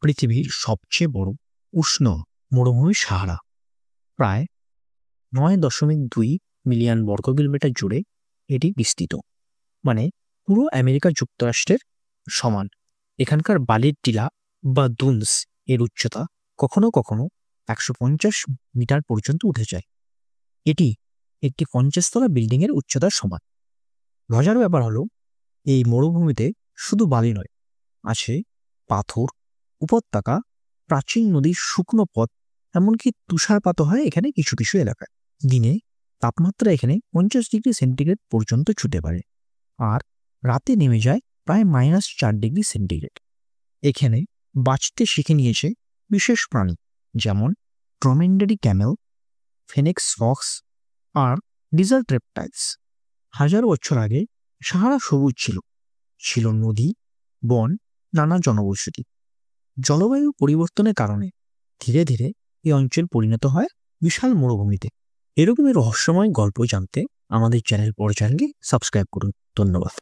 পৃথিবীর সবচেয়ে বড় উষ্ণ মরুভূমি সাহারা প্রায় 9.2 মিলিয়ন বর্গ কিলোমিটার জুড়ে এটি বিস্তৃত, মানে পুরো আমেরিকা যুক্তরাষ্ট্রের সমান। এখানকার বালির টিলা বা দুনস এর উচ্চতা কখনো কখনো 150 মিটার পর্যন্ত উঠে যায়। এটি একটি 50 তলা বিল্ডিং এর উচ্চতার সমান। মজার ব্যাপার হলো, এই মরুভূমিতে শুধু বালি নয়, আছে পাথর, উপত্যকা, প্রাচীন নদীর শুকনো পথ, এমনকি তুষারপাতও হয় এখানে কিছু কিছু এলাকায়। দিনে তাপমাত্রা এখানে 50 ডিগ্রি সেন্টিগ্রেড পর্যন্ত ছুটে পারে, আর রাতে নেমে যায় প্রায় -4 ডিগ্রি সেন্টিগ্রেড। এখানে বাঁচতে শিখে নিয়েছে বিশেষ প্রাণী যেমন ড্রমেন্ডারি ক্যামেল, ফেনিক্স ফক্স আর ডিজার্ট রেপটাইলস। হাজার বছর আগে সাহারা সবুজ ছিল নদী, বন, নানা জনবসতি। জলবায়ু পরিবর্তনের কারণে ধীরে ধীরে এই অঞ্চল পরিণত হয় বিশাল মরুভূমিতে। এরকমই রহস্যময় গল্প জানতে আমাদের চ্যানেলকে সাবস্ক্রাইব করুন। ধন্যবাদ।